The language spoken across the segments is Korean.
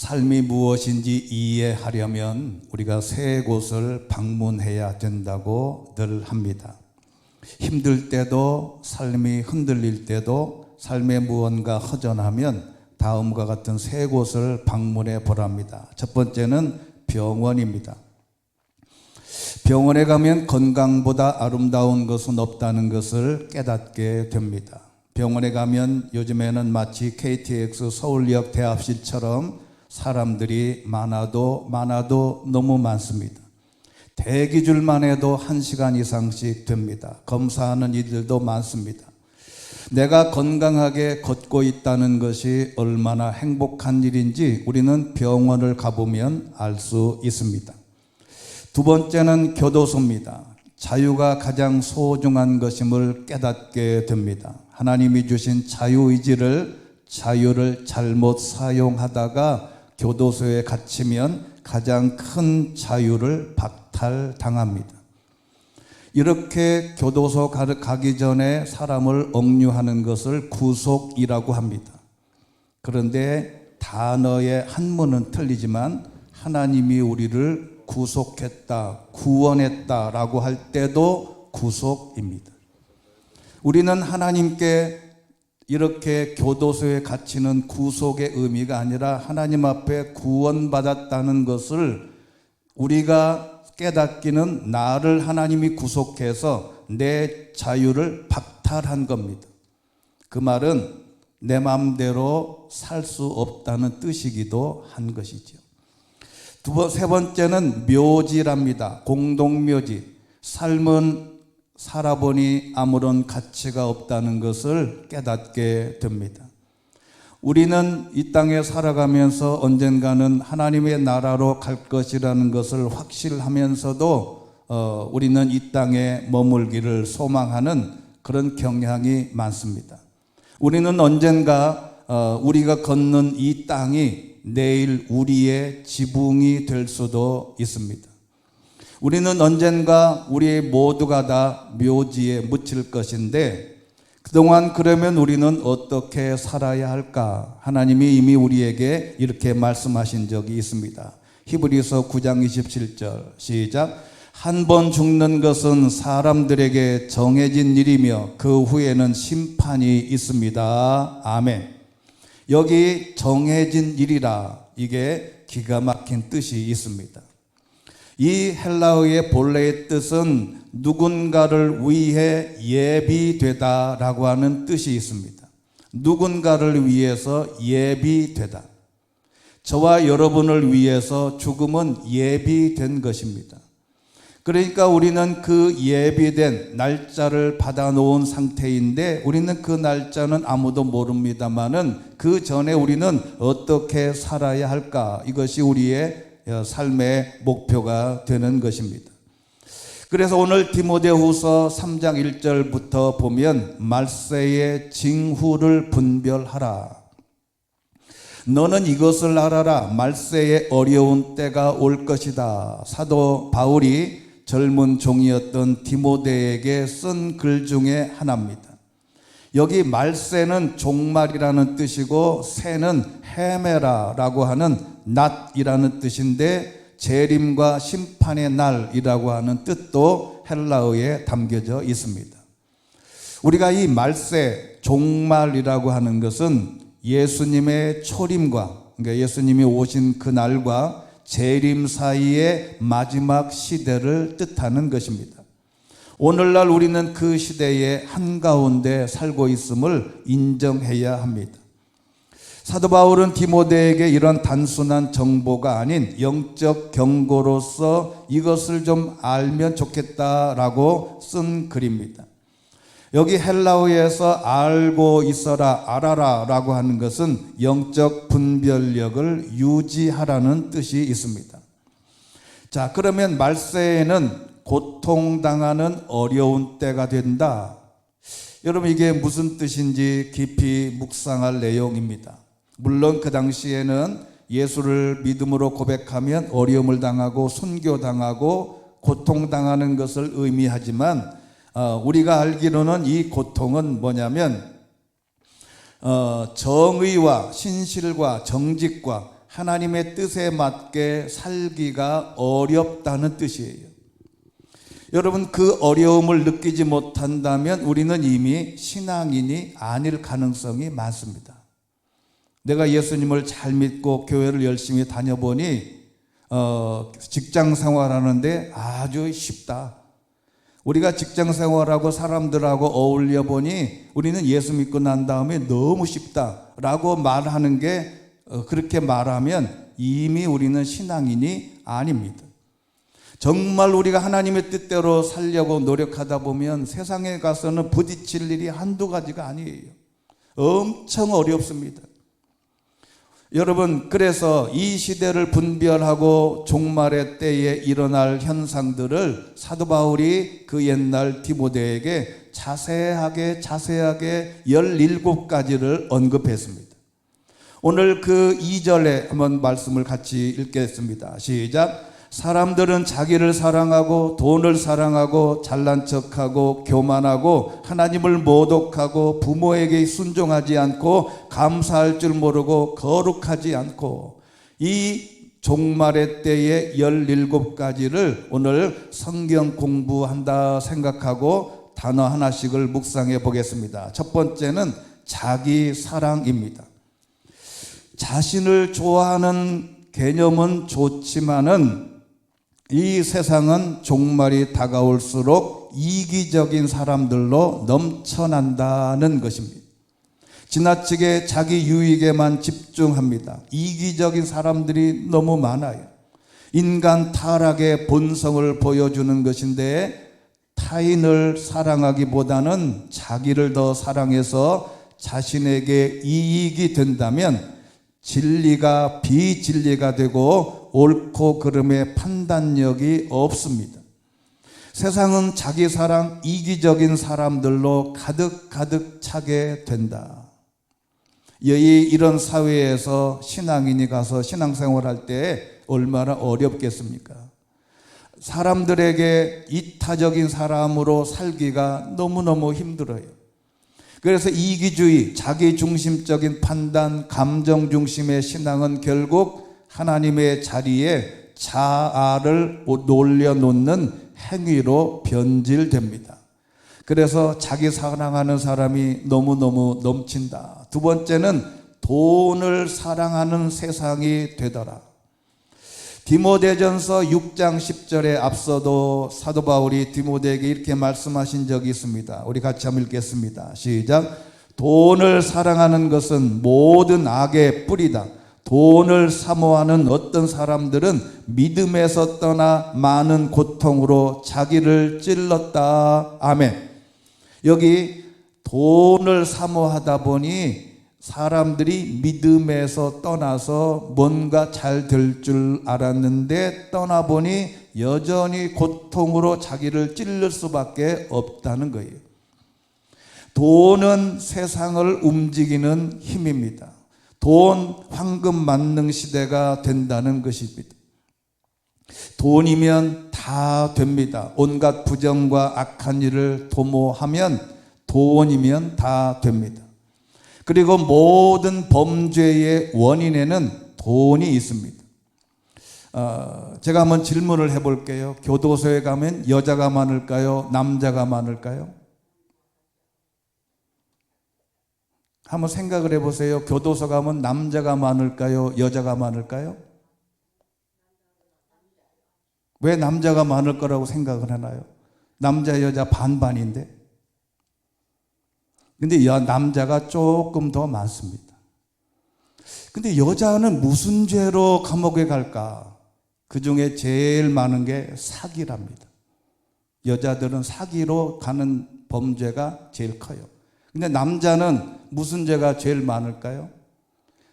삶이 무엇인지 이해하려면 우리가 세 곳을 방문해야 된다고 늘 합니다. 힘들 때도, 삶이 흔들릴 때도, 삶에 무언가 허전하면 다음과 같은 세 곳을 방문해 보랍니다. 첫 번째는 병원입니다. 병원에 가면 건강보다 아름다운 것은 없다는 것을 깨닫게 됩니다. 병원에 가면 요즘에는 마치 KTX 서울역 대합실처럼 사람들이 많아도 너무 많습니다. 대기줄만 해도 1시간 이상씩 됩니다. 검사하는 이들도 많습니다. 내가 건강하게 걷고 있다는 것이 얼마나 행복한 일인지 우리는 병원을 가보면 알 수 있습니다. 두 번째는 교도소입니다. 자유가 가장 소중한 것임을 깨닫게 됩니다. 하나님이 주신 자유를 잘못 사용하다가 교도소에 갇히면 가장 큰 자유를 박탈당합니다. 이렇게 교도소 가기 전에 사람을 억류하는 것을 구속이라고 합니다. 그런데 단어의 한문은 틀리지만 하나님이 우리를 구속했다, 구원했다라고 할 때도 구속입니다. 우리는 하나님께 이렇게 교도소에 갇히는 구속의 의미가 아니라 하나님 앞에 구원받았다는 것을 우리가 깨닫기는 나를 하나님이 구속해서 내 자유를 박탈한 겁니다. 그 말은 내 마음대로 살 수 없다는 뜻이기도 한 것이죠. 세 번째는 묘지랍니다. 공동묘지. 삶은 살아보니 아무런 가치가 없다는 것을 깨닫게 됩니다. 우리는 이 땅에 살아가면서 언젠가는 하나님의 나라로 갈 것이라는 것을 확실하면서도 우리는 이 땅에 머물기를 소망하는 그런 경향이 많습니다. 우리는 언젠가 우리가 걷는 이 땅이 내일 우리의 지붕이 될 수도 있습니다. 우리는 언젠가 우리 모두가 다 묘지에 묻힐 것인데 그동안 그러면 우리는 어떻게 살아야 할까? 하나님이 이미 우리에게 이렇게 말씀하신 적이 있습니다. 히브리서 9장 27절 시작. 한 번 죽는 것은 사람들에게 정해진 일이며 그 후에는 심판이 있습니다. 아멘. 여기 정해진 일이라 이게 기가 막힌 뜻이 있습니다. 이 헬라어의 본래의 뜻은 누군가를 위해 예비되다 라고 하는 뜻이 있습니다. 누군가를 위해서 예비되다. 저와 여러분을 위해서 죽음은 예비된 것입니다. 그러니까 우리는 그 예비된 날짜를 받아놓은 상태인데 우리는 그 날짜는 아무도 모릅니다만은 그 전에 우리는 어떻게 살아야 할까? 이것이 우리의 삶의 목표가 되는 것입니다. 그래서 오늘 디모데후서 3장 1절부터 보면 말세의 징후를 분별하라. 너는 이것을 알아라. 말세의 어려운 때가 올 것이다. 사도 바울이 젊은 종이었던 디모데에게 쓴 글 중에 하나입니다. 여기 말세는 종말이라는 뜻이고 세는 헤메라라고 하는 낮이라는 뜻인데 재림과 심판의 날이라고 하는 뜻도 헬라어에 담겨져 있습니다. 우리가 이 말세, 종말이라고 하는 것은 예수님의 초림과 그러니까 예수님이 오신 그 날과 재림 사이의 마지막 시대를 뜻하는 것입니다. 오늘날 우리는 그 시대의 한가운데 살고 있음을 인정해야 합니다. 사도 바울은 디모데에게 이런 단순한 정보가 아닌 영적 경고로서 이것을 좀 알면 좋겠다라고 쓴 글입니다. 여기 헬라어에서 알고 있어라, 알아라 라고 하는 것은 영적 분별력을 유지하라는 뜻이 있습니다. 자, 그러면 말세에는 고통당하는 어려운 때가 된다. 여러분 이게 무슨 뜻인지 깊이 묵상할 내용입니다. 물론 그 당시에는 예수를 믿음으로 고백하면 어려움을 당하고 순교당하고 고통당하는 것을 의미하지만 우리가 알기로는 이 고통은 뭐냐면 정의와 신실과 정직과 하나님의 뜻에 맞게 살기가 어렵다는 뜻이에요. 여러분, 그 어려움을 느끼지 못한다면 우리는 이미 신앙인이 아닐 가능성이 많습니다. 내가 예수님을 잘 믿고 교회를 열심히 다녀보니 직장 생활하는데 아주 쉽다. 우리가 직장 생활하고 사람들하고 어울려 보니 우리는 예수 믿고 난 다음에 너무 쉽다라고 말하는 게, 그렇게 말하면 이미 우리는 신앙인이 아닙니다. 정말 우리가 하나님의 뜻대로 살려고 노력하다 보면 세상에 가서는 부딪힐 일이 한두 가지가 아니에요. 엄청 어렵습니다. 여러분, 그래서 이 시대를 분별하고 종말의 때에 일어날 현상들을 사도 바울이 그 옛날 디모데에게 자세하게 17가지를 언급했습니다. 오늘 그 2절에 한번 말씀을 같이 읽겠습니다. 시작. 사람들은 자기를 사랑하고 돈을 사랑하고 잘난 척하고 교만하고 하나님을 모독하고 부모에게 순종하지 않고 감사할 줄 모르고 거룩하지 않고, 이 종말의 때의 17가지를 오늘 성경 공부한다 생각하고 단어 하나씩을 묵상해 보겠습니다. 첫 번째는 자기 사랑입니다. 자신을 좋아하는 개념은 좋지만은 이 세상은 종말이 다가올수록 이기적인 사람들로 넘쳐난다는 것입니다. 지나치게 자기 유익에만 집중합니다. 이기적인 사람들이 너무 많아요. 인간 타락의 본성을 보여주는 것인데, 타인을 사랑하기보다는 자기를 더 사랑해서 자신에게 이익이 된다면 진리가 비진리가 되고 옳고 그름의 판단력이 없습니다. 세상은 자기 사랑, 이기적인 사람들로 가득 차게 된다. 이런 사회에서 신앙인이 가서 신앙생활할 때 얼마나 어렵겠습니까? 사람들에게 이타적인 사람으로 살기가 너무너무 힘들어요. 그래서 이기주의, 자기중심적인 판단, 감정 중심의 신앙은 결국 하나님의 자리에 자아를 놀려놓는 행위로 변질됩니다. 그래서 자기 사랑하는 사람이 너무너무 넘친다. 두 번째는 돈을 사랑하는 세상이 되더라. 디모데전서 6장 10절에 앞서도 사도 바울이 디모데에게 이렇게 말씀하신 적이 있습니다. 우리 같이 한번 읽겠습니다. 시작. 돈을 사랑하는 것은 모든 악의 뿌리다. 돈을 사모하는 어떤 사람들은 믿음에서 떠나 많은 고통으로 자기를 찔렀다. 아멘. 여기 돈을 사모하다 보니 사람들이 믿음에서 떠나서 뭔가 잘 될 줄 알았는데 떠나보니 여전히 고통으로 자기를 찔릴 수밖에 없다는 거예요. 돈은 세상을 움직이는 힘입니다. 돈, 황금 만능 시대가 된다는 것입니다. 돈이면 다 됩니다. 온갖 부정과 악한 일을 도모하면 돈이면 다 됩니다. 그리고 모든 범죄의 원인에는 돈이 있습니다. 제가 한번 질문을 해볼게요. 교도소에 가면 여자가 많을까요? 남자가 많을까요? 한번 생각을 해보세요. 교도소 가면 남자가 많을까요? 여자가 많을까요? 왜 남자가 많을 거라고 생각을 하나요? 남자 여자 반반인데. 근데 남자가 조금 더 많습니다. 근데 여자는 무슨 죄로 감옥에 갈까? 그 중에 제일 많은 게 사기랍니다. 여자들은 사기로 가는 범죄가 제일 커요. 근데 남자는 무슨 죄가 제일 많을까요?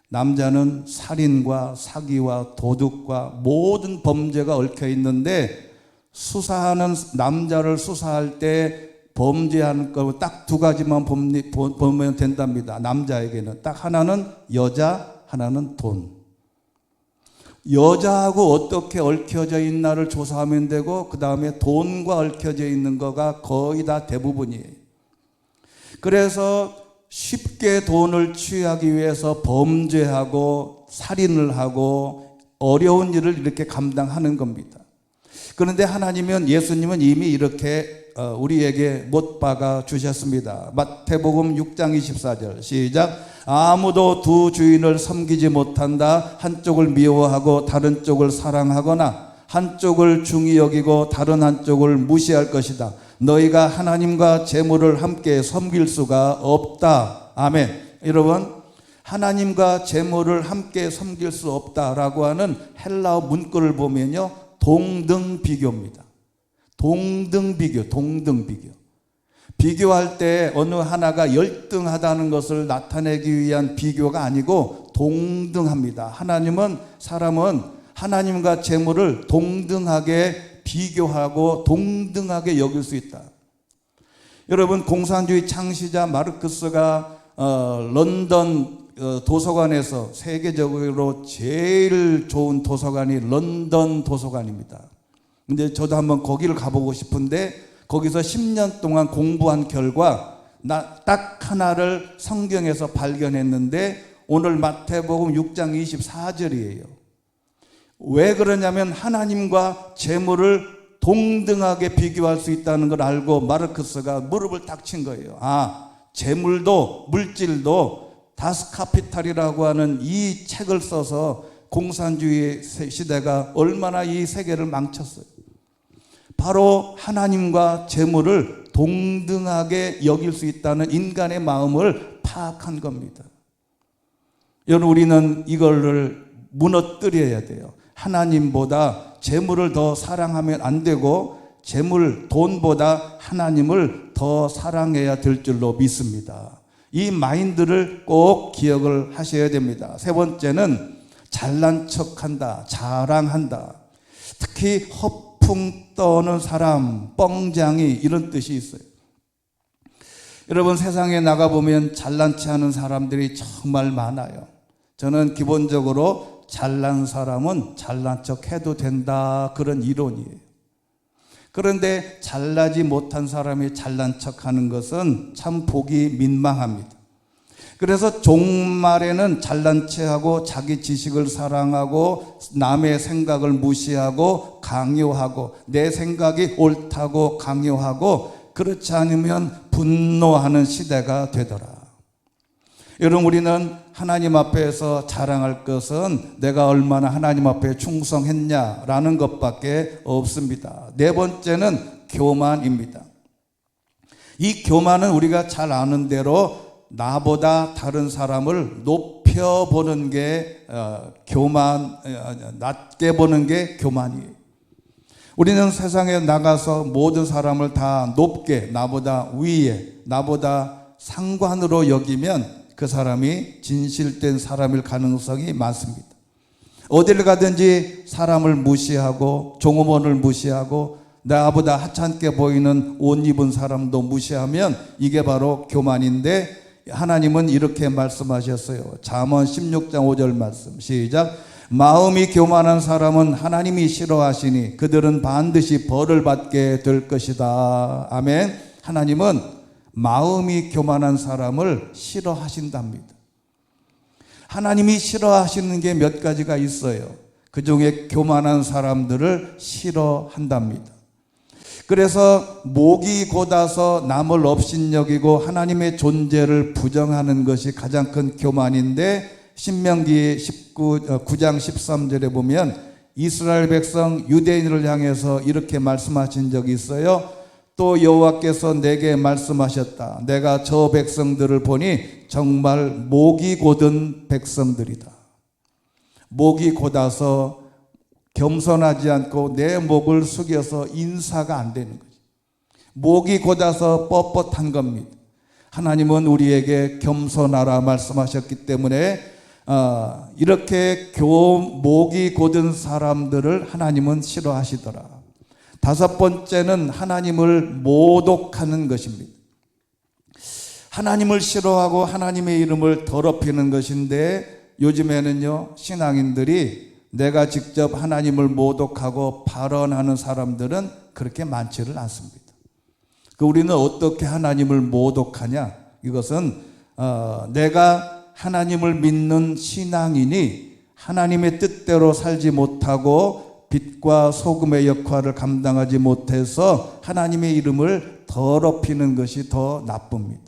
남자는 살인과 사기와 도둑과 모든 범죄가 얽혀 있는데, 남자를 수사할 때 범죄하는 거 딱 두 가지만 보면 된답니다. 남자에게는 딱 하나는 여자, 하나는 돈. 여자하고 어떻게 얽혀져 있나를 조사하면 되고, 그 다음에 돈과 얽혀져 있는 거가 거의 다 대부분이에요. 그래서 쉽게 돈을 취하기 위해서 범죄하고 살인을 하고 어려운 일을 이렇게 감당하는 겁니다. 그런데 하나님은, 예수님은 이미 이렇게 우리에게 못 박아 주셨습니다. 마태복음 6장 24절 시작. 아무도 두 주인을 섬기지 못한다. 한쪽을 미워하고 다른 쪽을 사랑하거나 한쪽을 중히 여기고 다른 한쪽을 무시할 것이다. 너희가 하나님과 재물을 함께 섬길 수가 없다. 아멘. 여러분, 하나님과 재물을 함께 섬길 수 없다라고 하는 헬라어 문구를 보면요, 동등비교입니다. 동등비교, 동등비교. 비교할 때 어느 하나가 열등하다는 것을 나타내기 위한 비교가 아니고 동등합니다. 하나님은, 사람은 하나님과 재물을 동등하게 비교하고 동등하게 여길 수 있다. 여러분, 공산주의 창시자 마르크스가 런던 도서관에서 세계적으로 제일 좋은 도서관이 런던 도서관입니다. 근데 저도 한번 거기를 가보고 싶은데, 거기서 10년 동안 공부한 결과 딱 하나를 성경에서 발견했는데, 오늘 마태복음 6장 24절이에요. 왜 그러냐면 하나님과 재물을 동등하게 비교할 수 있다는 걸 알고 마르크스가 무릎을 딱 친 거예요. 아, 재물도 물질도 다스카피탈이라고 하는 이 책을 써서 공산주의 시대가 얼마나 이 세계를 망쳤어요. 바로 하나님과 재물을 동등하게 여길 수 있다는 인간의 마음을 파악한 겁니다. 여러분, 우리는 이거를 무너뜨려야 돼요. 하나님보다 재물을 더 사랑하면 안 되고, 재물, 돈보다 하나님을 더 사랑해야 될 줄로 믿습니다. 이 마인드를 꼭 기억을 하셔야 됩니다. 세 번째는 잘난 척한다, 자랑한다. 특히 허풍 떠는 사람, 뻥장이, 이런 뜻이 있어요. 여러분, 세상에 나가보면 잘난 체 하는 사람들이 정말 많아요. 저는 기본적으로 잘난 사람은 잘난 척 해도 된다, 그런 이론이에요. 그런데 잘나지 못한 사람이 잘난 척 하는 것은 참 보기 민망합니다. 그래서 종말에는 잘난 체하고 자기 지식을 사랑하고 남의 생각을 무시하고 강요하고 내 생각이 옳다고 강요하고, 그렇지 않으면 분노하는 시대가 되더라. 여러분, 우리는 하나님 앞에서 자랑할 것은 내가 얼마나 하나님 앞에 충성했냐라는 것밖에 없습니다. 네 번째는 교만입니다. 이 교만은 우리가 잘 아는 대로 나보다 다른 사람을 높여보는 게 낮게 보는 게 교만이에요. 우리는 세상에 나가서 모든 사람을 다 높게, 나보다 위에, 나보다 상관으로 여기면 그 사람이 진실된 사람일 가능성이 많습니다. 어디를 가든지 사람을 무시하고 종업원을 무시하고 나보다 하찮게 보이는 옷 입은 사람도 무시하면 이게 바로 교만인데, 하나님은 이렇게 말씀하셨어요. 잠언 16장 5절 말씀 시작. 마음이 교만한 사람은 하나님이 싫어하시니 그들은 반드시 벌을 받게 될 것이다. 아멘. 하나님은 마음이 교만한 사람을 싫어하신답니다. 하나님이 싫어하시는 게 몇 가지가 있어요. 그 중에 교만한 사람들을 싫어한답니다. 그래서 목이 곧아서 남을 업신여기고 하나님의 존재를 부정하는 것이 가장 큰 교만인데, 신명기 9장 13절에 보면 이스라엘 백성 유대인을 향해서 이렇게 말씀하신 적이 있어요. 또 여호와께서 내게 말씀하셨다. 내가 저 백성들을 보니 정말 목이 곧은 백성들이다. 목이 곧아서 겸손하지 않고 내 목을 숙여서 인사가 안 되는 거죠. 목이 곧아서 뻣뻣한 겁니다. 하나님은 우리에게 겸손하라 말씀하셨기 때문에 이렇게 목이 곧은 사람들을 하나님은 싫어하시더라. 다섯 번째는 하나님을 모독하는 것입니다. 하나님을 싫어하고 하나님의 이름을 더럽히는 것인데, 요즘에는요, 신앙인들이 내가 직접 하나님을 모독하고 발언하는 사람들은 그렇게 많지를 않습니다. 우리는 어떻게 하나님을 모독하냐? 이것은 내가 하나님을 믿는 신앙인이 하나님의 뜻대로 살지 못하고 빛과 소금의 역할을 감당하지 못해서 하나님의 이름을 더럽히는 것이 더 나쁩니다.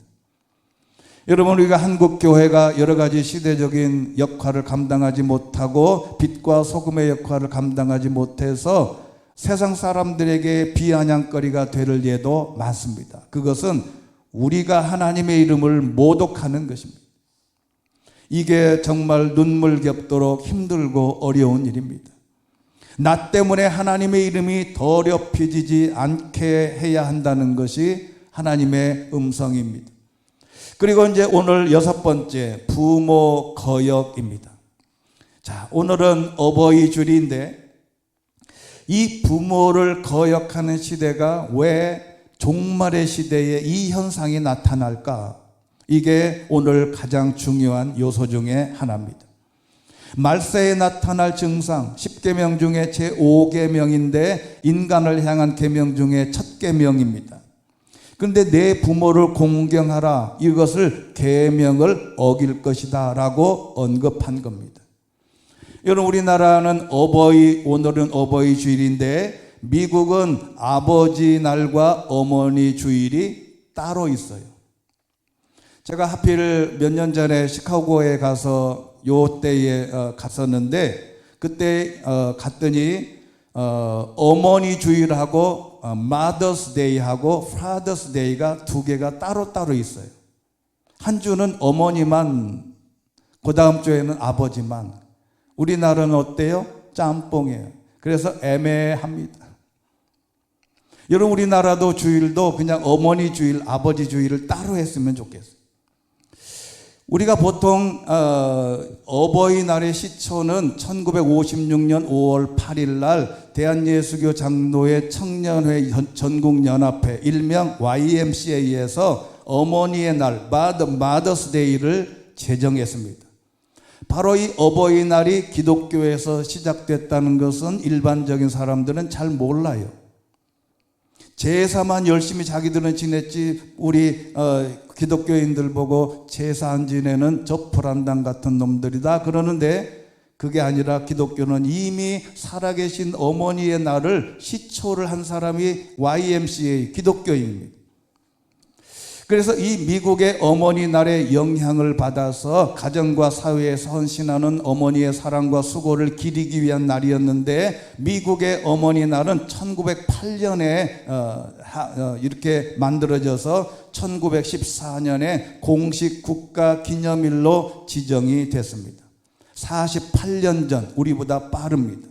여러분, 우리가 한국교회가 여러 가지 시대적인 역할을 감당하지 못하고 빛과 소금의 역할을 감당하지 못해서 세상 사람들에게 비아냥거리가 될 예도 많습니다. 그것은 우리가 하나님의 이름을 모독하는 것입니다. 이게 정말 눈물겹도록 힘들고 어려운 일입니다. 나 때문에 하나님의 이름이 더럽혀지지 않게 해야 한다는 것이 하나님의 음성입니다. 그리고 이제 오늘 6번째, 부모 거역입니다. 자, 오늘은 어버이 주일인데 이 부모를 거역하는 시대가 왜 종말의 시대에 이 현상이 나타날까? 이게 오늘 가장 중요한 요소 중에 하나입니다. 말세에 나타날 증상 10계명 중에 제5계명인데 인간을 향한 계명 중에 첫 계명입니다. 그런데 내 부모를 공경하라, 이것을 계명을 어길 것이다 라고 언급한 겁니다. 여러분, 우리나라는 오늘은 어버이 주일인데 미국은 아버지 날과 어머니 주일이 따로 있어요. 제가 하필 몇 년 전에 시카고에 가서 요 때에 갔었는데 그때 갔더니 어머니 주일하고 Mother's Day하고 Father's Day가 두 개가 따로따로 있어요. 한 주는 어머니만, 그 다음 주에는 아버지만. 우리나라는 어때요? 짬뽕이에요. 그래서 애매합니다. 여러분, 우리나라도 주일도 그냥 어머니 주일, 아버지 주일을 따로 했으면 좋겠어요. 우리가 보통 어버이날의 시초는 1956년 5월 8일 날 대한예수교 장로회 청년회 전국연합회 일명 YMCA에서 어머니의 날 Mother's Day를 제정했습니다. 바로 이 어버이날이 기독교에서 시작됐다는 것은 일반적인 사람들은 잘 몰라요. 제사만 열심히 자기들은 지냈지 우리 기독교인들 보고 제사 안 지내는 저 불안당 같은 놈들이다 그러는데, 그게 아니라 기독교는 이미 살아계신 어머니의 날을 시초를 한 사람이 YMCA 기독교인입니다. 그래서 이 미국의 어머니 날의 영향을 받아서 가정과 사회에서 헌신하는 어머니의 사랑과 수고를 기리기 위한 날이었는데, 미국의 어머니 날은 1908년에 이렇게 만들어져서 1914년에 공식 국가 기념일로 지정이 됐습니다. 48년 전, 우리보다 빠릅니다.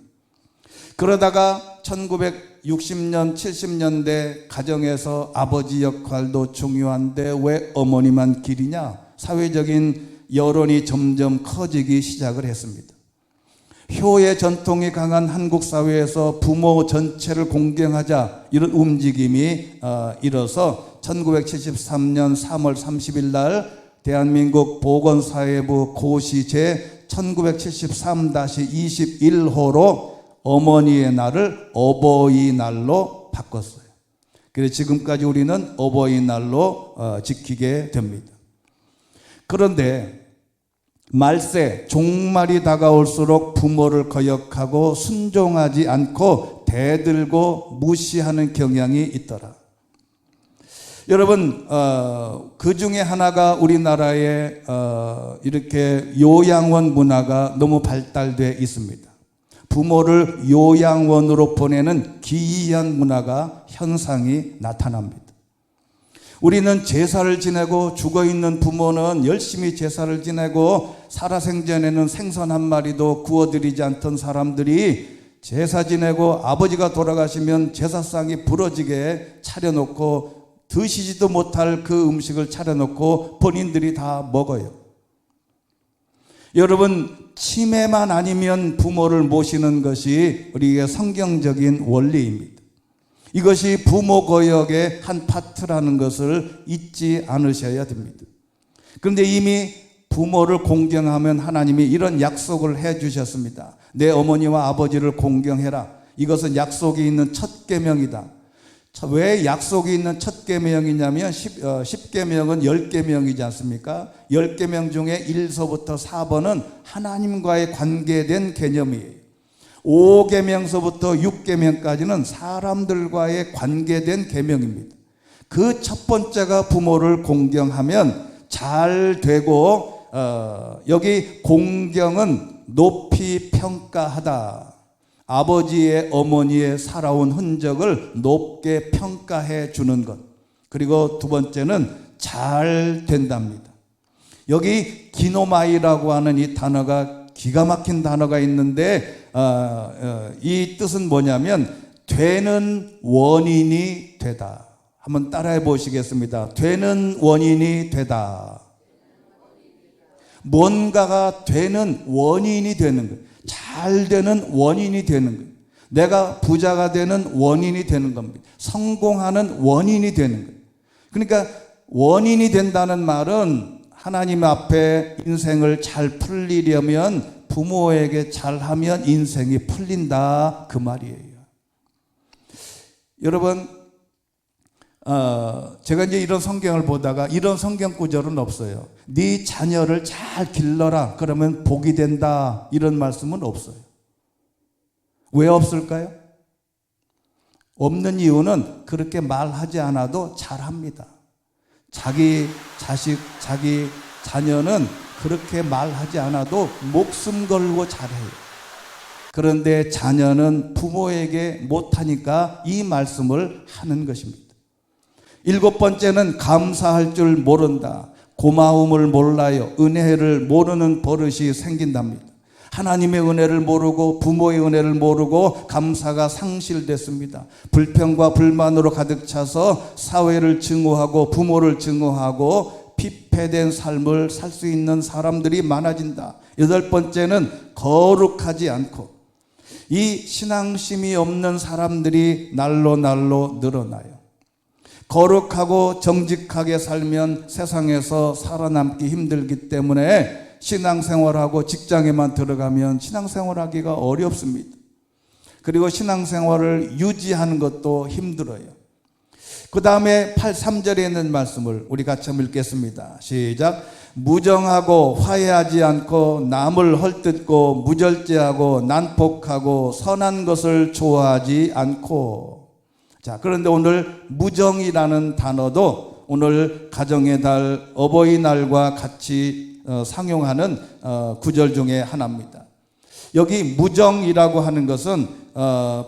그러다가 1960년, 70년대 가정에서 아버지 역할도 중요한데 왜 어머니만 기리냐? 사회적인 여론이 점점 커지기 시작을 했습니다. 효의 전통이 강한 한국 사회에서 부모 전체를 공경하자, 이런 움직임이 일어서 1973년 3월 30일 날 대한민국 보건사회부 고시 제 1973-21호로 어머니의 날을 어버이날로 바꿨어요. 그래서 지금까지 우리는 어버이날로 지키게 됩니다. 그런데 말세, 종말이 다가올수록 부모를 거역하고 순종하지 않고 대들고 무시하는 경향이 있더라. 여러분, 그 중에 하나가 우리나라에 이렇게 요양원 문화가 너무 발달되어 있습니다. 부모를 요양원으로 보내는 기이한 문화가 현상이 나타납니다. 우리는 제사를 지내고 죽어있는 부모는 열심히 제사를 지내고 살아생전에는 생선 한 마리도 구워드리지 않던 사람들이 제사 지내고 아버지가 돌아가시면 제사상이 부러지게 차려놓고 드시지도 못할 그 음식을 차려놓고 본인들이 다 먹어요. 여러분, 치매만 아니면 부모를 모시는 것이 우리의 성경적인 원리입니다. 이것이 부모 거역의 한 파트라는 것을 잊지 않으셔야 됩니다. 그런데 이미 부모를 공경하면 하나님이 이런 약속을 해 주셨습니다. 내 어머니와 아버지를 공경해라. 이것은 약속이 있는 첫 계명이다. 자, 왜 약속이 있는 첫 계명이냐면 10계명은 10계명이지 않습니까? 10계명 중에 1서부터 4번은 하나님과의 관계된 개념이에요. 5계명서부터 6계명까지는 사람들과의 관계된 계명입니다. 그 첫 번째가 부모를 공경하면 잘 되고, 여기 공경은 높이 평가하다. 아버지의 어머니의 살아온 흔적을 높게 평가해 주는 것. 그리고 두 번째는 잘 된답니다. 여기 기노마이라고 하는 이 단어가 기가 막힌 단어가 있는데 이 뜻은 뭐냐면 되는 원인이 되다. 한번 따라해 보시겠습니다. 되는 원인이 되다. 뭔가가 되는 원인이 되는 거예요. 잘 되는 원인이 되는 거예요. 내가 부자가 되는 원인이 되는 겁니다. 성공하는 원인이 되는 거예요. 그러니까 원인이 된다는 말은 하나님 앞에 인생을 잘 풀리려면 부모에게 잘하면 인생이 풀린다 그 말이에요. 여러분, 제가 이제 이런 성경을 보다가 이런 성경 구절은 없어요. 네 자녀를 잘 길러라 그러면 복이 된다 이런 말씀은 없어요. 왜 없을까요? 없는 이유는 그렇게 말하지 않아도 잘합니다. 자기 자식, 자기 자녀는 그렇게 말하지 않아도 목숨 걸고 잘해요. 그런데 자녀는 부모에게 못하니까 이 말씀을 하는 것입니다. 7번째는 감사할 줄 모른다. 고마움을 몰라요. 은혜를 모르는 버릇이 생긴답니다. 하나님의 은혜를 모르고 부모의 은혜를 모르고 감사가 상실됐습니다. 불평과 불만으로 가득 차서 사회를 증오하고 부모를 증오하고 피폐된 삶을 살 수 있는 사람들이 많아진다. 8번째는 거룩하지 않고 이 신앙심이 없는 사람들이 날로 늘어나요. 거룩하고 정직하게 살면 세상에서 살아남기 힘들기 때문에 신앙생활하고 직장에만 들어가면 신앙생활하기가 어렵습니다. 그리고 신앙생활을 유지하는 것도 힘들어요. 그 다음에 3절에 있는 말씀을 우리 같이 한번 읽겠습니다. 시작. 무정하고 화해하지 않고 남을 헐뜯고 무절제하고 난폭하고 선한 것을 좋아하지 않고. 자, 그런데 오늘 무정이라는 단어도 오늘 가정의 달 어버이날과 같이 상용하는 구절 중에 하나입니다. 여기 무정이라고 하는 것은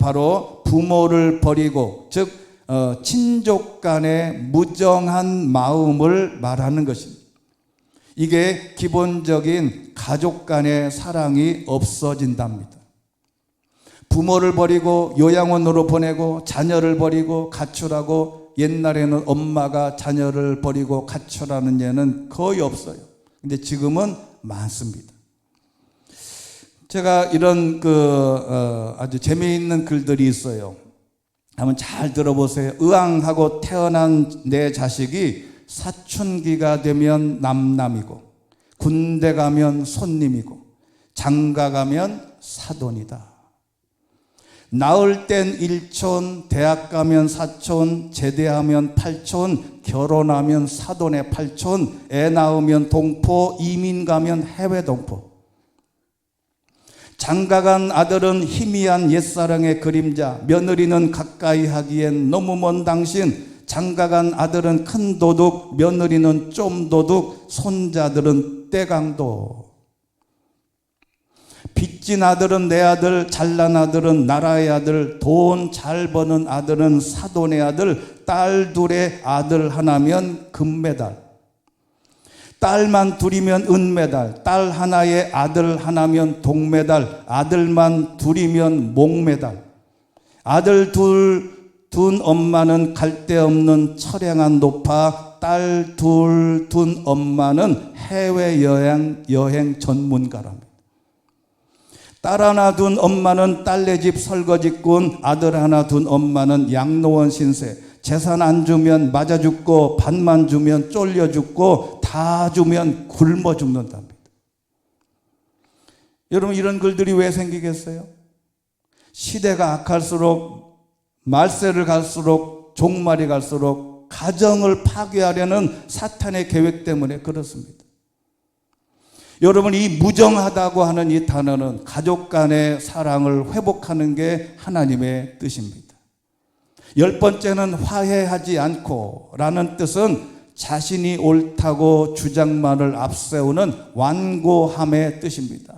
바로 부모를 버리고 즉 친족 간의 무정한 마음을 말하는 것입니다. 이게 기본적인 가족 간의 사랑이 없어진답니다. 부모를 버리고 요양원으로 보내고 자녀를 버리고 가출하고 옛날에는 엄마가 자녀를 버리고 가출하는 예는 거의 없어요. 근데 지금은 많습니다. 제가 이런 아주 재미있는 글들이 있어요. 한번 잘 들어보세요. 의왕하고 태어난 내 자식이 사춘기가 되면 남남이고 군대 가면 손님이고 장가 가면 사돈이다. 낳을 땐 일촌, 대학 가면 사촌, 제대하면 팔촌, 결혼하면 사돈의 팔촌, 애 낳으면 동포, 이민 가면 해외 동포. 장가간 아들은 희미한 옛사랑의 그림자, 며느리는 가까이 하기엔 너무 먼 당신. 장가간 아들은 큰 도둑, 며느리는 좀 도둑, 손자들은 떼강도. 빚진 아들은 내 아들, 잘난 아들은 나라의 아들, 돈 잘 버는 아들은 사돈의 아들, 딸 둘의 아들 하나면 금메달, 딸만 둘이면 은메달, 딸 하나에 아들 하나면 동메달, 아들만 둘이면 목메달. 아들 둘 둔 엄마는 갈데 없는 처량한 노파, 딸 둘 둔 엄마는 해외여행 전문가랍니다. 딸 하나 둔 엄마는 딸네 집 설거지꾼, 아들 하나 둔 엄마는 양로원 신세. 재산 안 주면 맞아 죽고 반만 주면 쫄려 죽고 다 주면 굶어 죽는답니다. 여러분, 이런 글들이 왜 생기겠어요? 시대가 악할수록 말세를 갈수록 종말이 갈수록 가정을 파괴하려는 사탄의 계획 때문에 그렇습니다. 여러분, 이 무정하다고 하는 이 단어는 가족 간의 사랑을 회복하는 게 하나님의 뜻입니다. 10번째는 화해하지 않고 라는 뜻은 자신이 옳다고 주장만을 앞세우는 완고함의 뜻입니다.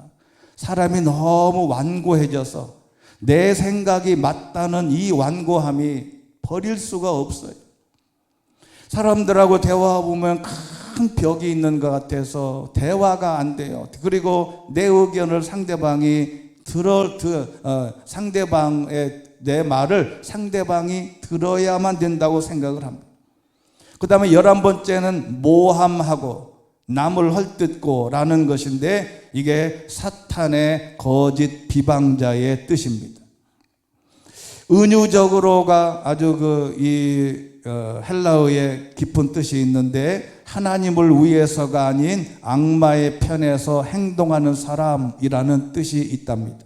사람이 너무 완고해져서 내 생각이 맞다는 이 완고함이 버릴 수가 없어요. 사람들하고 대화해보면 큰 벽이 있는 것 같아서 대화가 안 돼요. 그리고 내 의견을 상대방의 내 말을 상대방이 들어야만 된다고 생각을 합니다. 그 다음에 11번째는 모함하고 남을 헐뜯고 라는 것인데 이게 사탄의 거짓 비방자의 뜻입니다. 은유적으로가 아주 헬라어의 깊은 뜻이 있는데 하나님을 위해서가 아닌 악마의 편에서 행동하는 사람이라는 뜻이 있답니다.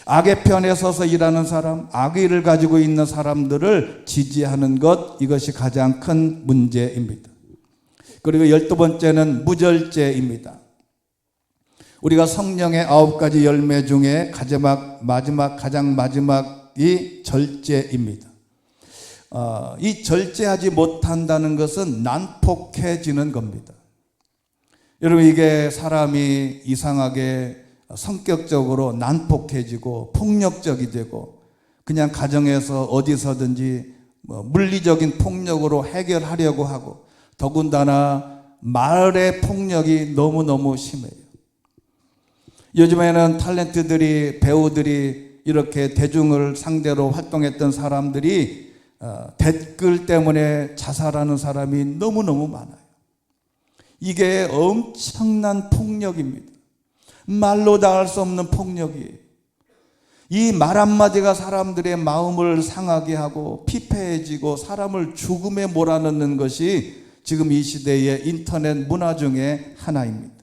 악의 편에 서서 일하는 사람, 악의를 가지고 있는 사람들을 지지하는 것, 이것이 가장 큰 문제입니다. 그리고 12번째는 무절제입니다. 우리가 성령의 9가지 열매 중에 가장 마지막이 절제입니다. 이 절제하지 못한다는 것은 난폭해지는 겁니다. 여러분, 이게 사람이 이상하게 성격적으로 난폭해지고 폭력적이 되고 그냥 가정에서 어디서든지 물리적인 폭력으로 해결하려고 하고 더군다나 말의 폭력이 너무너무 심해요. 요즘에는 탤런트들이, 배우들이 이렇게 대중을 상대로 활동했던 사람들이 댓글 때문에 자살하는 사람이 너무너무 많아요. 이게 엄청난 폭력입니다. 말로 다 할 수 없는 폭력이에요. 이 말 한마디가 사람들의 마음을 상하게 하고 피폐해지고 사람을 죽음에 몰아넣는 것이 지금 이 시대의 인터넷 문화 중에 하나입니다.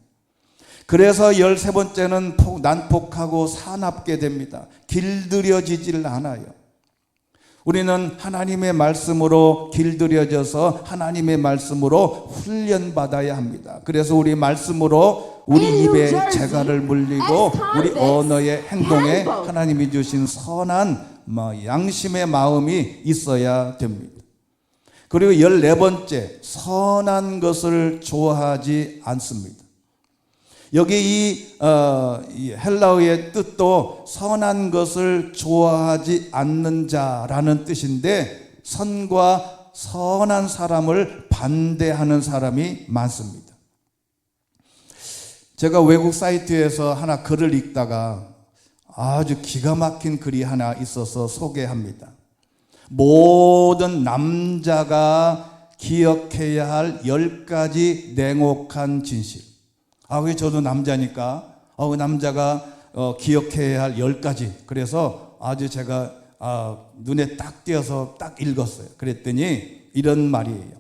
그래서 13번째는 난폭하고 사납게 됩니다. 길들여지질 않아요. 우리는 하나님의 말씀으로 길들여져서 하나님의 말씀으로 훈련받아야 합니다. 그래서 우리 말씀으로 우리 입에 재갈을 물리고 우리 언어의 행동에 하나님이 주신 선한 양심의 마음이 있어야 됩니다. 그리고 14번째, 선한 것을 좋아하지 않습니다. 여기 이 헬라어의 뜻도 선한 것을 좋아하지 않는 자라는 뜻인데 선과 선한 사람을 반대하는 사람이 많습니다. 제가 외국 사이트에서 하나 글을 읽다가 아주 기가 막힌 글이 하나 있어서 소개합니다. 모든 남자가 기억해야 할 10가지 냉혹한 진실. 그게 저도 남자니까 남자가 기억해야 할 10가지. 그래서 아주 제가 눈에 딱 띄어서 딱 읽었어요. 그랬더니 이런 말이에요.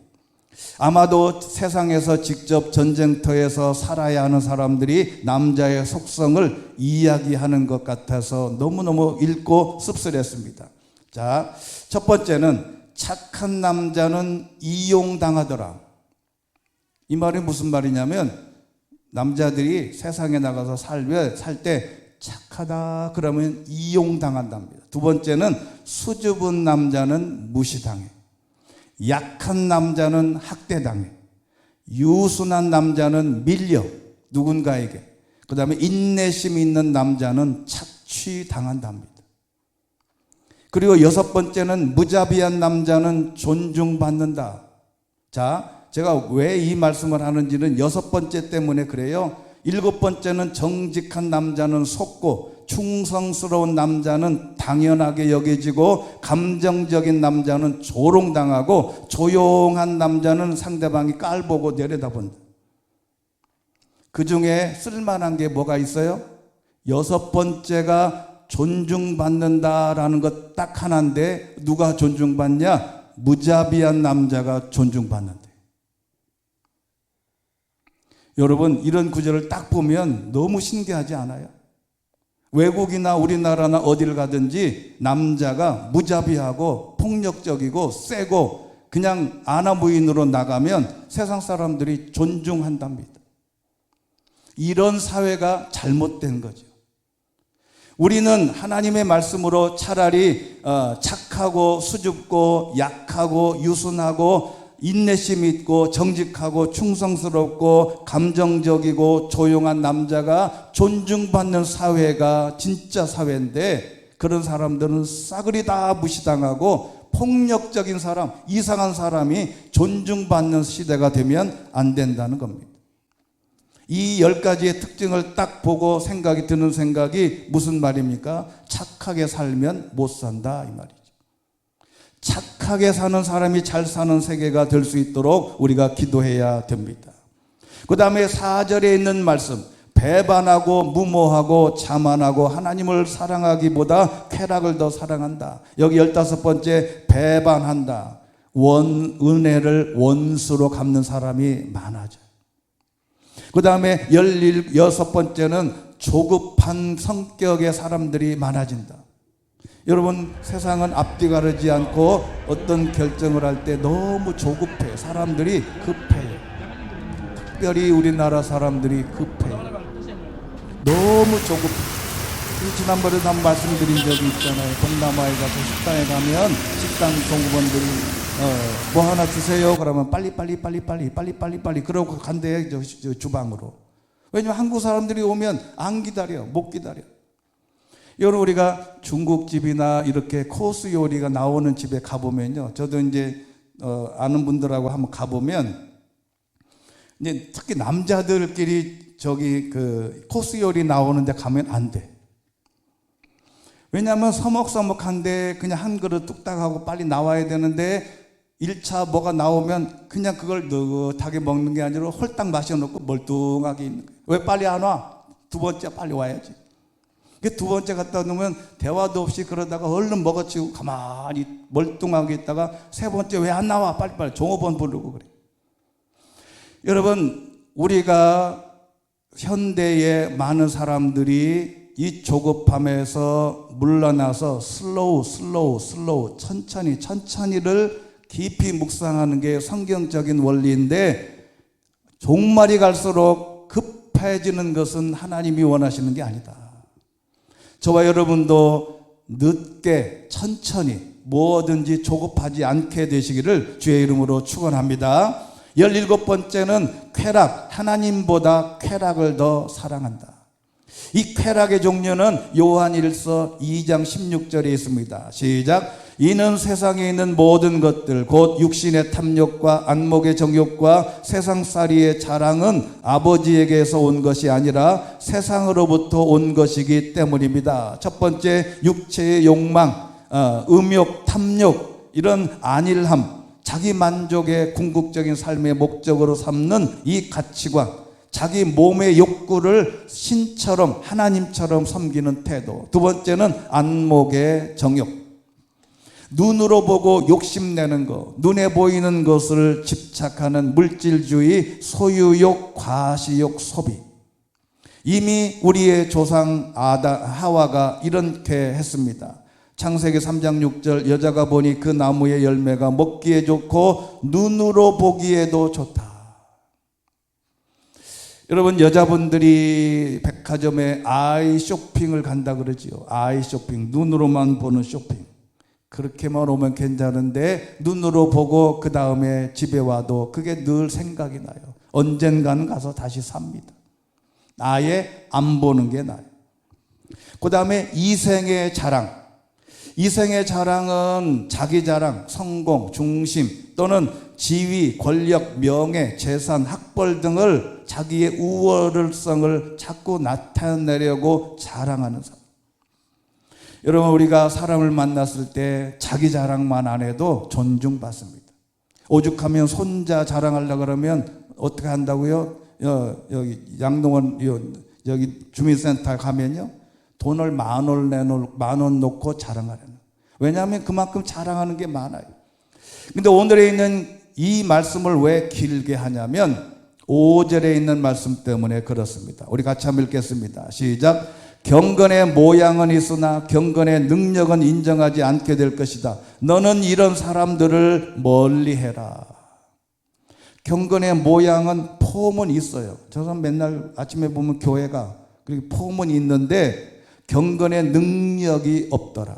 아마도 세상에서 직접 전쟁터에서 살아야 하는 사람들이 남자의 속성을 이야기하는 것 같아서 너무너무 읽고 씁쓸했습니다. 자, 첫 번째는 착한 남자는 이용당하더라. 이 말이 무슨 말이냐면 남자들이 세상에 나가서 살 때 착하다 그러면 이용당한답니다. 두 번째는 수줍은 남자는 무시당해. 약한 남자는 학대당해. 유순한 남자는 밀려 누군가에게. 그 다음에 인내심 있는 남자는 착취당한답니다. 그리고 6번째는 무자비한 남자는 존중받는다. 자, 제가 왜 이 말씀을 하는지는 6번째 때문에 그래요. 7번째는 정직한 남자는 속고 충성스러운 남자는 당연하게 여겨지고 감정적인 남자는 조롱당하고 조용한 남자는 상대방이 깔보고 내려다본다. 그 중에 쓸만한 게 뭐가 있어요? 6번째가 존중받는다라는 것 딱 하나인데 누가 존중받냐? 무자비한 남자가 존중받는다. 여러분, 이런 구절을 딱 보면 너무 신기하지 않아요? 외국이나 우리나라나 어딜 가든지 남자가 무자비하고 폭력적이고 세고 그냥 아나무인으로 나가면 세상 사람들이 존중한답니다. 이런 사회가 잘못된 거죠. 우리는 하나님의 말씀으로 차라리 착하고 수줍고 약하고 유순하고 인내심 있고 정직하고 충성스럽고 감정적이고 조용한 남자가 존중받는 사회가 진짜 사회인데, 그런 사람들은 싸그리 다 무시당하고 폭력적인 사람, 이상한 사람이 존중받는 시대가 되면 안 된다는 겁니다. 이 10가지의 특징을 딱 보고 생각이 드는 생각이 무슨 말입니까? 착하게 살면 못 산다, 이 말이죠. 착하게 사는 사람이 잘 사는 세계가 될 수 있도록 우리가 기도해야 됩니다. 그 다음에 4절에 있는 말씀, 배반하고 무모하고 자만하고 하나님을 사랑하기보다 쾌락을 더 사랑한다. 여기 15번째, 배반한다. 은혜를 원수로 갚는 사람이 많아져요. 그 다음에 16번째는 조급한 성격의 사람들이 많아진다. 여러분, 세상은 앞뒤 가르지 않고 어떤 결정을 할 때 너무 조급해. 사람들이 급해요. 특별히 우리나라 사람들이 급해요. 너무 조급해. 지난번에도 한번 말씀드린 적이 있잖아요. 동남아에 가서 식당에 가면 식당 종업원들이 뭐 하나 주세요. 그러면 빨리 그러고 간대요, 저 주방으로. 왜냐면 한국 사람들이 오면 안 기다려, 못 기다려. 여러분, 우리가 중국집이나 이렇게 코스 요리가 나오는 집에 가보면요, 저도 이제 아는 분들하고 한번 가보면 이제 특히 남자들끼리 저기 그 코스 요리 나오는데 가면 안 돼. 왜냐하면 서먹서먹한데 그냥 한 그릇 뚝딱 하고 빨리 나와야 되는데 1차 뭐가 나오면 그냥 그걸 느긋하게 먹는 게 아니라 홀딱 마셔놓고 멀뚱하게 있는 거예요. 왜 빨리 안 와? 두 번째 빨리 와야지. 두 번째 갖다 놓으면 대화도 없이 그러다가 얼른 먹어치우고 가만히 멀뚱하게 있다가 세 번째 왜 안 나와? 빨리빨리 종업원 부르고 그래. 여러분, 우리가 현대의 많은 사람들이 이 조급함에서 물러나서 슬로우 천천히를 깊이 묵상하는 게 성경적인 원리인데, 종말이 갈수록 급해지는 것은 하나님이 원하시는 게 아니다. 저와 여러분도 늦게 천천히 뭐든지 조급하지 않게 되시기를 주의 이름으로 축원합니다. 17번째는 쾌락, 하나님보다 쾌락을 더 사랑한다. 이 쾌락의 종류는 요한일서 2장 16절에 있습니다. 시작. 이는 세상에 있는 모든 것들 곧 육신의 탐욕과 안목의 정욕과 세상살이의 자랑은 아버지에게서 온 것이 아니라 세상으로부터 온 것이기 때문입니다. 첫 번째, 육체의 욕망, 음욕, 탐욕, 이런 안일함, 자기 만족의 궁극적인 삶의 목적으로 삼는 이 가치관, 자기 몸의 욕구를 신처럼 하나님처럼 섬기는 태도. 두 번째는 안목의 정욕, 눈으로 보고 욕심내는 것, 눈에 보이는 것을 집착하는 물질주의, 소유욕, 과시욕, 소비. 이미 우리의 조상 하와가 이렇게 했습니다. 창세기 3장 6절, 여자가 보니 그 나무의 열매가 먹기에 좋고 눈으로 보기에도 좋다. 여러분, 여자분들이 백화점에 아이 쇼핑을 간다 그러지요. 아이 쇼핑, 눈으로만 보는 쇼핑. 그렇게만 오면 괜찮은데 눈으로 보고 그 다음에 집에 와도 그게 늘 생각이 나요. 언젠가는 가서 다시 삽니다. 아예 안 보는 게 나아요. 그 다음에 이생의 자랑. 이생의 자랑은 자기 자랑, 성공, 중심 또는 지위, 권력, 명예, 재산, 학벌 등을 자기의 우월성을 자꾸 나타내려고 자랑하는 사람. 여러분, 우리가 사람을 만났을 때 자기 자랑만 안 해도 존중받습니다. 오죽하면 손자 자랑하려고 그러면 어떻게 한다고요? 여기 양동원 여기 주민센터 가면요, 돈을 만 원 놓고 자랑하려는. 왜냐하면 그만큼 자랑하는 게 많아요. 근데 오늘에 있는 이 말씀을 왜 길게 하냐면 5절에 있는 말씀 때문에 그렇습니다. 우리 같이 한번 읽겠습니다. 시작. 경건의 모양은 있으나 경건의 능력은 인정하지 않게 될 것이다. 너는 이런 사람들을 멀리해라. 경건의 모양은 폼은 있어요. 저는 맨날 아침에 보면 교회가 그리고 폼은 있는데 경건의 능력이 없더라.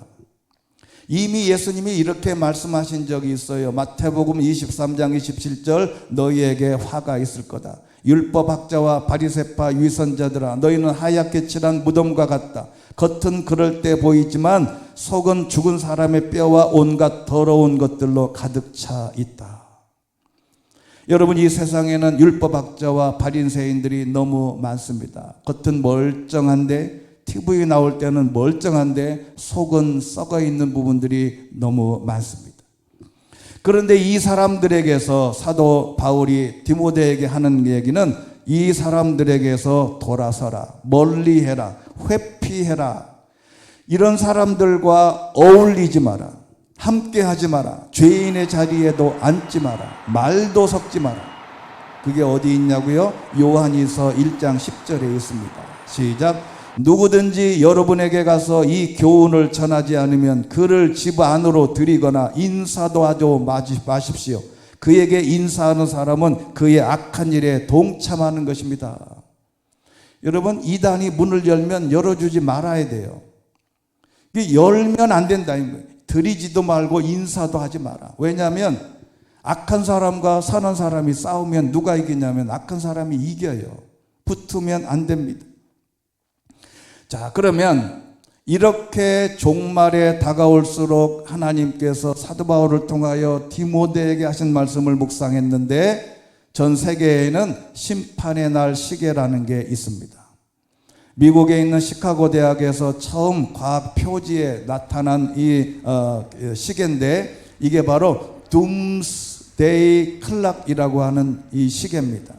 이미 예수님이 이렇게 말씀하신 적이 있어요. 마태복음 23장 27절 너희에게 화가 있을 거다. 율법학자와 바리새파 위선자들아 너희는 하얗게 칠한 무덤과 같다. 겉은 그럴 때 보이지만 속은 죽은 사람의 뼈와 온갖 더러운 것들로 가득 차 있다. 여러분, 이 세상에는 율법학자와 바리새인들이 너무 많습니다. 겉은 멀쩡한데 TV 나올 때는 멀쩡한데 속은 썩어 있는 부분들이 너무 많습니다. 그런데 이 사람들에게서 사도 바울이 디모데에게 하는 얘기는 이 사람들에게서 돌아서라, 멀리해라, 회피해라. 이런 사람들과 어울리지 마라, 함께하지 마라, 죄인의 자리에도 앉지 마라, 말도 섞지 마라. 그게 어디 있냐고요? 요한일서 1장 10절에 있습니다. 시작. 누구든지 여러분에게 가서 이 교훈을 전하지 않으면 그를 집 안으로 들이거나 인사도 하지 마십시오. 그에게 인사하는 사람은 그의 악한 일에 동참하는 것입니다. 여러분, 이단이 문을 열면 열어주지 말아야 돼요. 열면 안 된다는 거예요. 들이지도 말고 인사도 하지 마라. 왜냐하면 악한 사람과 선한 사람이 싸우면 누가 이기냐면 악한 사람이 이겨요. 붙으면 안 됩니다. 자, 그러면 이렇게 종말에 다가올수록 하나님께서 사도 바울을 통하여 디모데에게 하신 말씀을 묵상했는데 전 세계에는 심판의 날 시계라는 게 있습니다. 미국에 있는 시카고 대학에서 처음 과학 표지에 나타난 이 시계인데 이게 바로 Doomsday Clock이라고 하는 이 시계입니다.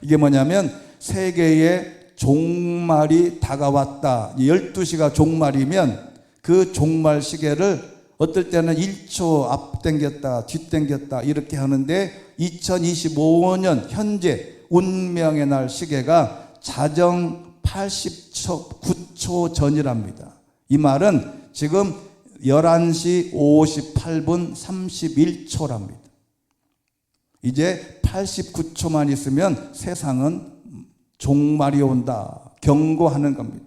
이게 뭐냐면 세계의 종말이 다가왔다. 12시가 종말이면 그 종말 시계를 어떨 때는 1초 앞당겼다 뒤당겼다 이렇게 하는데 2025년 현재 운명의 날 시계가 자정 89초 전이랍니다. 이 말은 지금 11시 58분 31초랍니다. 이제 89초만 있으면 세상은 종말이 온다. 경고하는 겁니다.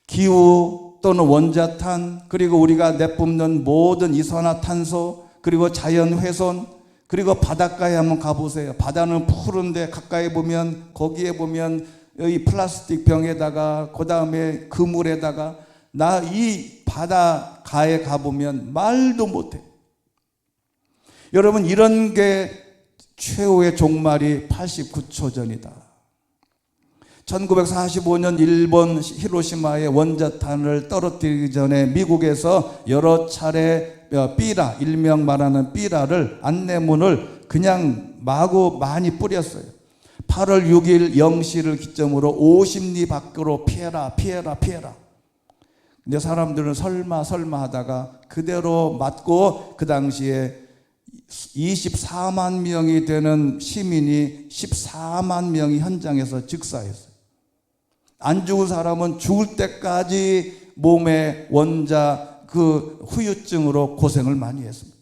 기후 또는 원자탄 그리고 우리가 내뿜는 모든 이산화탄소 그리고 자연훼손 그리고 바닷가에 한번 가보세요. 바다는 푸른데 가까이 보면 거기에 보면 이 플라스틱 병에다가 그 다음에 그물에다가 나 이 바닷가에 가보면 말도 못해. 여러분, 이런 게 최후의 종말이 89초 전이다. 1945년 일본 히로시마에 원자탄을 떨어뜨리기 전에 미국에서 여러 차례 삐라, 일명 말하는 삐라를 안내문을 그냥 마구 많이 뿌렸어요. 8월 6일 0시를 기점으로 50리 밖으로 피해라 피해라 피해라. 근데 사람들은 설마 하다가 그대로 맞고 그 당시에 24만 명이 되는 시민이 14만 명이 현장에서 즉사했어요. 안 죽은 사람은 죽을 때까지 몸에 원자 그 후유증으로 고생을 많이 했습니다.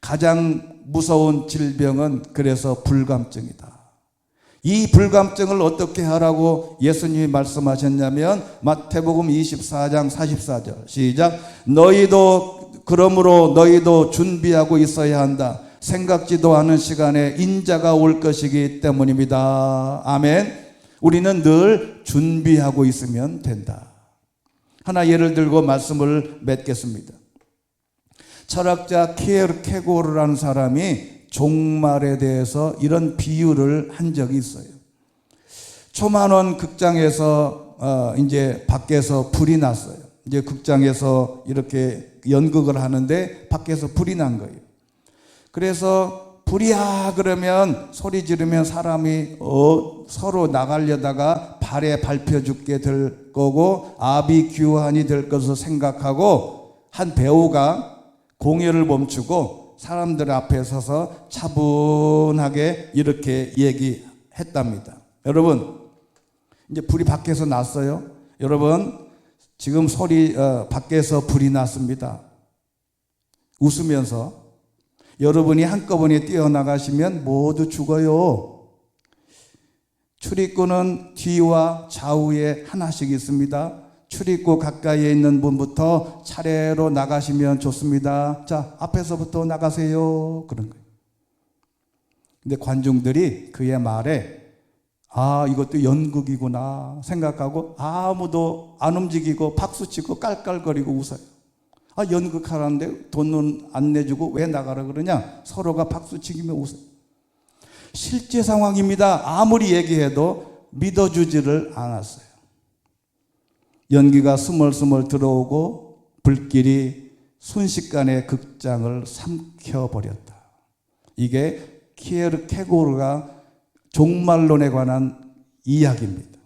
가장 무서운 질병은 그래서 불감증이다. 이 불감증을 어떻게 하라고 예수님이 말씀하셨냐면 마태복음 24장 44절 시작. 그러므로 너희도 준비하고 있어야 한다. 생각지도 않은 시간에 인자가 올 것이기 때문입니다. 아멘. 우리는 늘 준비하고 있으면 된다. 하나 예를 들고 말씀을 맺겠습니다. 철학자 키에르케고르라는 사람이 종말에 대해서 이런 비유를 한 적이 있어요. 초만원 극장에서 이제 밖에서 불이 났어요. 이제 극장에서 이렇게 연극을 하는데 밖에서 불이 난 거예요. 그래서 불이야 그러면 소리 지르면 사람이 서로 나가려다가 발에 밟혀 죽게 될 거고 아비규환이 될 것을 생각하고 한 배우가 공연을 멈추고 사람들 앞에 서서 차분하게 이렇게 얘기했답니다. 여러분, 이제 불이 밖에서 났어요. 여러분, 지금 소리 밖에서 불이 났습니다. 웃으면서 여러분이 한꺼번에 뛰어나가시면 모두 죽어요. 출입구는 뒤와 좌우에 하나씩 있습니다. 출입구 가까이에 있는 분부터 차례로 나가시면 좋습니다. 자, 앞에서부터 나가세요. 그런 거예요. 근데 관중들이 그의 말에 아, 이것도 연극이구나 생각하고 아무도 안 움직이고 박수치고 깔깔거리고 웃어요. 아, 연극하라는데 돈은 안 내주고 왜 나가라 그러냐? 서로가 박수치기며 웃어요. 실제 상황입니다. 아무리 얘기해도 믿어주지를 않았어요. 연기가 스멀스멀 들어오고 불길이 순식간에 극장을 삼켜버렸다. 이게 키에르케고르가 종말론에 관한 이야기입니다.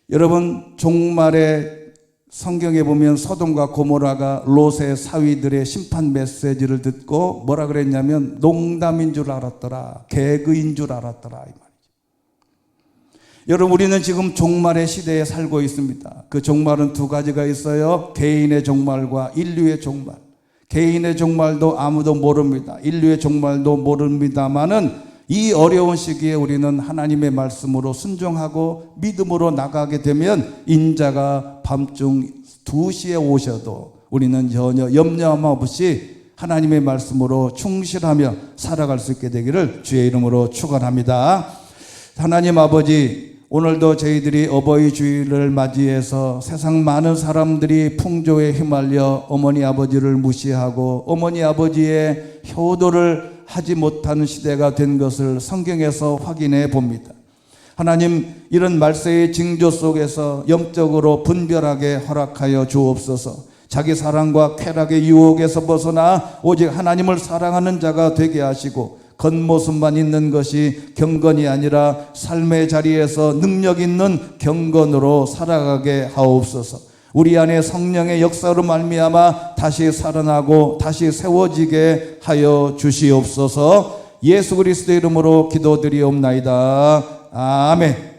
여러분, 종말에 성경에 보면 소돔과 고모라가 롯의 사위들의 심판 메시지를 듣고 뭐라 그랬냐면 농담인 줄 알았더라, 개그인 줄 알았더라 이 말이죠. 여러분, 우리는 지금 종말의 시대에 살고 있습니다. 그 종말은 두 가지가 있어요. 개인의 종말과 인류의 종말. 개인의 종말도 아무도 모릅니다. 인류의 종말도 모릅니다마는 이 어려운 시기에 우리는 하나님의 말씀으로 순종하고 믿음으로 나가게 되면 인자가 밤중 2시에 오셔도 우리는 전혀 염려함 없이 하나님의 말씀으로 충실하며 살아갈 수 있게 되기를 주의 이름으로 축원합니다. 하나님 아버지, 오늘도 저희들이 어버이 주일을 맞이해서 세상 많은 사람들이 풍조에 휘말려 어머니 아버지를 무시하고 어머니 아버지의 효도를 하지 못하는 시대가 된 것을 성경에서 확인해 봅니다. 하나님, 이런 말세의 징조 속에서 영적으로 분별하게 허락하여 주옵소서. 자기 사랑과 쾌락의 유혹에서 벗어나 오직 하나님을 사랑하는 자가 되게 하시고 겉모습만 있는 것이 경건이 아니라 삶의 자리에서 능력 있는 경건으로 살아가게 하옵소서. 우리 안에 성령의 역사로 말미암아 다시 살아나고 다시 세워지게 하여 주시옵소서. 예수 그리스도의 이름으로 기도드리옵나이다. 아멘.